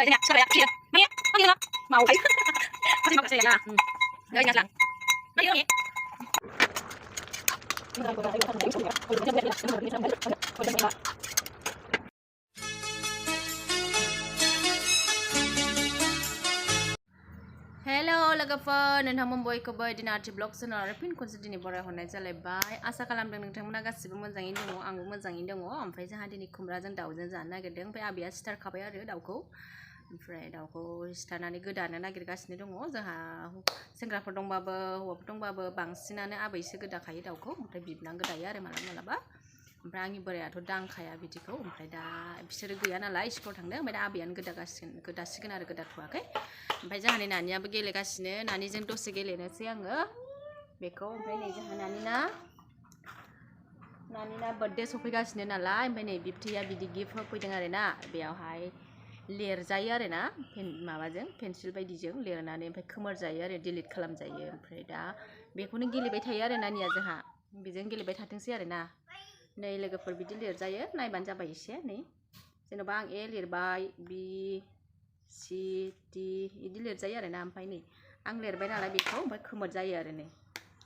이제 시끄러야 피해 뭐야 확인해봐 마오 가이 하지 마 가세요 야 여기 그냥 나 이러니 Hello लोगोफोर नोंथांमोन बयखौबो दिनै आर्टि ब्लग चेनेल आरो फिन खनसे दिनै बरायहरनाय जालायबाय आसा खालामदों नोंथांमोना गासिबो मोजाङैनो दङ आंबो मोजाङैनो दङ ओमफ्राय जोंहा दिनै खुमब्राजों दाउजों जानो नागिरदों ओमफ्राय आबैया सिथारखाबाय आरो दाउखौ ओमफ्राय दाउखौ सिथारनानै गोदानो नागिरगासिनो दङ जोंहा सेंग्राफोर दंबाबो हौवाफोर दंबाबो बांसिनानो आबैसो गोदाखायो दाउखौ ओमफ्राय बिबोनां गोदायो आरो मालाबा ओमफ्राय आंनि बोरायाथ' दांखाया बिदिखौ ओमफ्राय दा बिसोरो गैया नालाय स्कुलाव थांदों ओमफ्राय दा आबैयानो गोदासिगोन आरो गोदाथ'वाखै ओमफ्राय जोंहानि नानियाबो गेलेगासिनो नानिजों दसे गेलेनोसै आङो बेखौ ओमफ्राय नै जोंहा नानिना बार्थडे सफैगासिनो नालाय ओमफ्राय नै बिबथैया बिदि गिफ्ट होफैदों आरो ना बेयावहाय लिरजायो आरो ना माबाजों पेन्सिल बायदिजों लिरनानै ओमफ्राय खोमोरजायो आरो डिलिट खालामजायो ओमफ्राय दा बेखौनो गेलेबाय थायो आरो नानिया जोंहा बेजों गेलेबाय थाथोंसै आरो ना नै लोगोफोर बिदि लिरजायो नायबानो जाबाय एसे नै जेन'बा आं ए लिरबाय बि सि डि बिदि लिरजायो आरो ना ओमफ्राय नै आं लिरबाय नालाय बेखौ ओमफ्राय खोमोरजायो आरो नै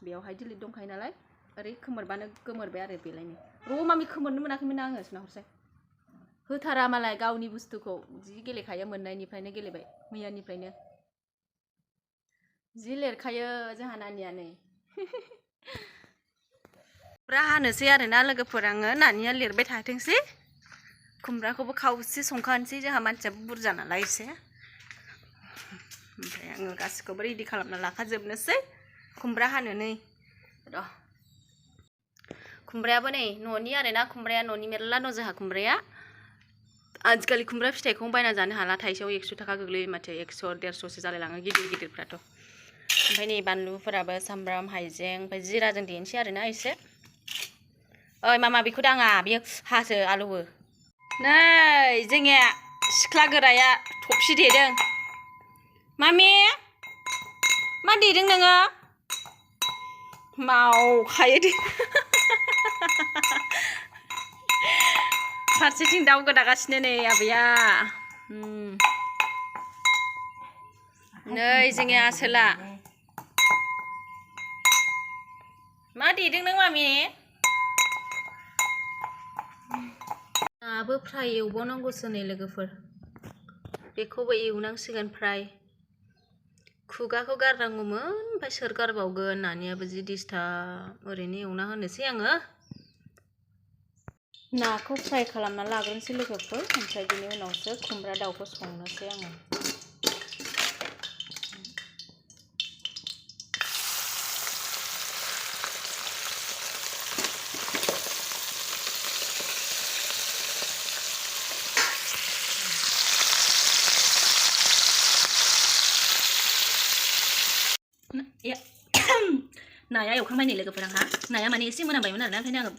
बेयावहाय डिलिट दंखायो नालाय ओरै खोमोरबानो गोमोरबाय आरो बेलाय नै र' मामि खोमोरनो मोनाखैमोन आङो सुनाहरसै होथारा मालाय गावनि बुस्थुखौ जि गेलेखायो मोननायनिफ्रायनो गेलेबाय मैयानिफ्रायनो जि लिरखायो जोंहा नानिया नै खुमब्रा हानोसै आरो ना लोगोफोर आङो नानिया लिरबाय थाथोंसै खुमब्राखौबो खावसे संखानोसै जोंहा मानसियाबो बुरजा नालाय एसे ओमफ्राय आङो गासिखौबो रेडि खालामना लाखाजोबनोसै खुमब्रा हानो नै र' खुमब्रायाबो नै न'नि आरो ना खुमब्राया न'नि मेरला दं जोंहा खुमब्राया आजिखालि खुमब्रा फिथाइखौ बायना जानो हाला थाइसेयाव 100 थाखा गोग्लैयो माथो 100-150सो जालायलाङो गिदिरफ्राथ' ओमफ्राय नै बानलुफोराबो सामब्राम हाइजें ओमफ्राय जिराजों देनोसै आरो ना एसे ओइ मामा बेखौ दाङा बेयो हासो आलौवो नै जोंनिया सिख्ला गोराया थफसि देदों मामि मा देदों नोङो मावखायो दे फारसेथिं दाउ गोदागासिनो नै आबैया नै जोंनि आसोला मा देदों नों मामि नाबो फ्राय एवबावनांगौसो नै लोगोफोर बेखौबो एवनांसिगोन फ्राय खुगाखौ गारनांगौमोन ओमफ्राय सोर गारबावगोन नानियाबो जि डिस्टार्ब ओरैनो एवना होनोसै आङो नाखौ फ्राय खालामना लाग्रोनोसै लोगोफोर ओमफ्राय बिनि उनावसो खुमब्रा दाउखौ संनोसै आङो नाया एवखांबाय नै लोगोफोर आंहा नाया माने एसे मोनामबायमोन आरोना ओंखायनो आङो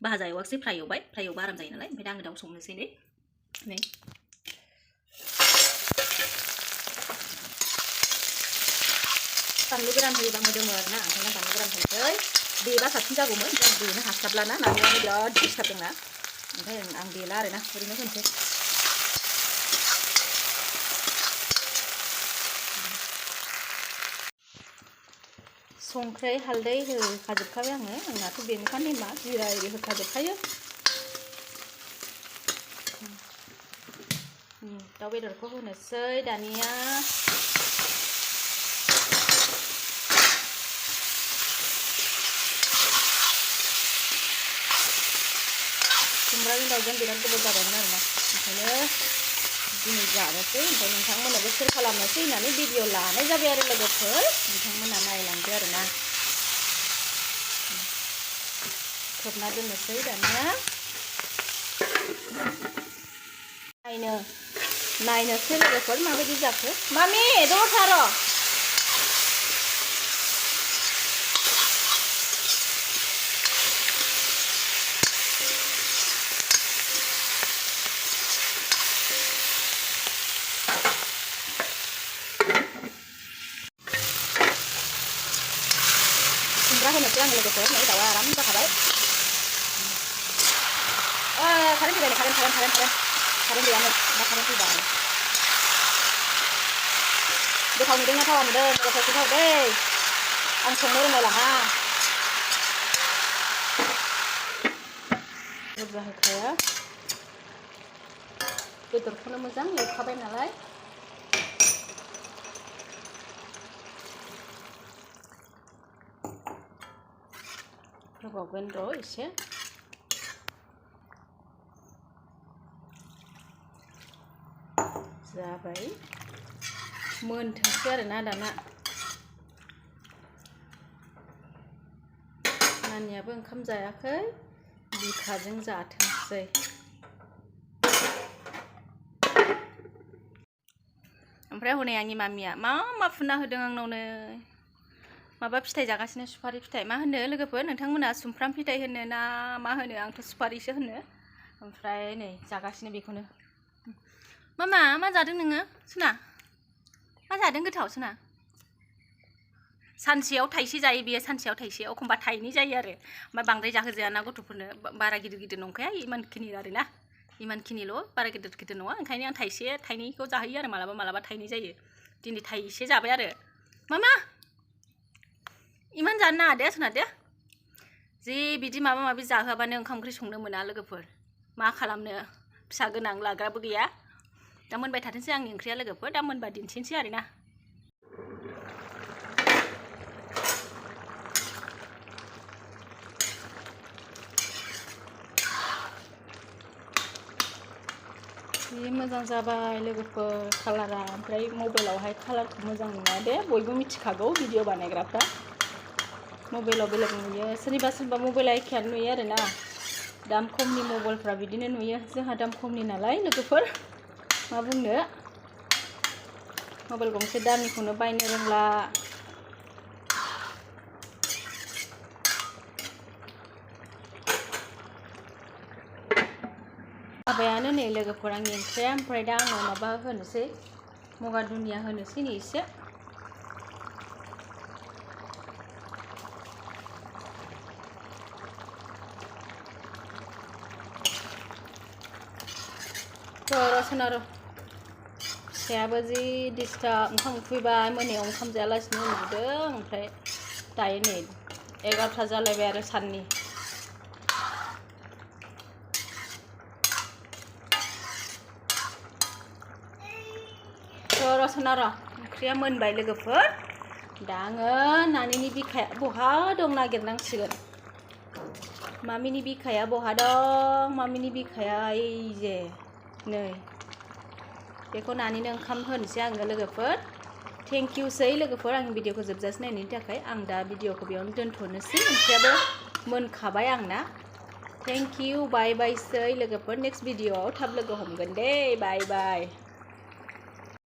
भाजा एवाखसै फ्राय एवबाय फ्राय एवबा आराम जायो नालाय ओमफ्राय दा आङो दाउ संनोसै नै बानलु गोरान होयोबा मोदोमो आरोना ओंखायनो बानलु गोरान होनोसै देबा साबसिन जागौमोन जों देनो हास्लाबलाना नानियानो बिराद डिस्टार्ब दंना ओमफ्राय आं देला आरोना ओरैनो होनोसै संख्रै हालदै होखाजोबखाबाय आङो आंनाथ' बेनोखा नेमा जिरा एरि होखाजोबखायो दाउ बेदरखौ होनोसै दानिया खुमब्राजों दाउजों बिराद गोबाव जाबायमोन आरोना ओंखायनो दिनै जानोसै ओमफ्राय नोंथांमोननोबो सेयार खालामनोसै होननानै भिडिअ लानाय जाबाय आरो लोगोफोर नोंथांमोना नायलांदो आरोना खोबना दोननोसै दानिया नायनोसै लोगोफोर माबायदि जाखो मामि दङ थार' खुमब्रा होनोसै आं लोगोफोर नै दाउआ आराम जाखाबाय कारेन्ट फैबाय कारेन्ट गैयामोन दा कारेन्ट फैबाय गोथाव नुदोंना थावा नुदों गोथाव गोथाव दै आं संनो रोंलाय लाङा बुरजा होखाया बेदरखौनो मोजां एवखाबाय नालाय होबावगोन र' एसे जाबाय मोनथोंसै आरोना दाना नानियाबो ओंखाम जायाखै बिखाजों जाथोंसै ओमफ्राय हनै आंनि मामिया मा फुना होदों आंनावनो माबा फिथाइ जागासिनो सुपारि फिथाइ मा होनो लोगोफोर नोंथांमोना सुमफ्राम फिथाइ होनो ना मा होनो आंथ' सुपारिसो होनो ओमफ्राय नै जागासिनो बेखौनो मामा मा जादों नोङो सना मा जादों गोथाव सना सानसेयाव थाइसे जायो बेयो सानसेयाव थाइसे एखमबा थाइनै जायो आरो ओमफ्राय बांद्राय जाहोजाया ना गथ'फोरनो बारा गिदिर गिदिर नंखाया इमानखिनि आरोना इमानखिनिल' बारा गिदिर गिदिर नङा ओंखायनो आं थाइसे थाइनैखौ जाहोयो आरो मालाबा मालाबा थाइनै जायो दिनै थाइसे जाबाय आरो मामा इमान जानो नाङा दे सना दे जि बिदि माबा माबि जाहोआबानो ओंखाम ओंख्रि संनो मोना लोगोफोर मा खालामनो फिसा गोनां लाग्राबो गैया दा मोनबाय थाथोंसै आंनि ओंख्रिया लोगोफोर दा मोनबा दिन्थिनोसै आरोना जि मोजां जाबाय लोगोफोर कालारा ओमफ्राय मबाइलावहाय कालारखौ मोजां नुवा दे बयबो मिथिखागौ भिडिअ बानायग्राफ्रा मबाइलाव बेलेग नुयो सोरनिबा मबाइला एखेयानो नुयो आरोना दाम खमनि मबाइलफ्रा बिदिनो नुयो जोंहा दाम खमनि नालाय लोगोफोर मा बुंनो मबाइल गंसे दामिखौनो बायनो रोंला माबायानो नै लोगोफोर आंनि ओंख्रिया ओमफ्राय दा आङो माबा होनोसै मगा दुनिया होनोसै नै एसे र' सना र' फिसायाबो जि डिस्टार्ब ओंखाम उखैबाय मोनायाव ओंखाम जायालासिनो उन्दुदों ओमफ्राय दायो नै 11टा जालायबाय आरो साननि र' सना र' ओंख्रिया मोनबाय लोगोफोर दा आङो नानिनि बिखाया बहा दं नागिरनांसिगोन मामिनि बिखाया बहा दं मामिनि बिखाया ओइजे नै बेखौ नानिनो ओंखाम होनोसै आङो लोगोफोर थेंक इउसै लोगोफोर आंनि भिडिअखौ जोबजासे नायनायनि थाखाय आं दा भिडिअखौ बेयावनो दोनथ'नोसै ओंख्रियाबो मोनखाबाय आंना थेंक इउ बाय बायसै लोगोफोर नेक्स्ट भिडिअआव थाब लोगो हमगोन दे बाय बाय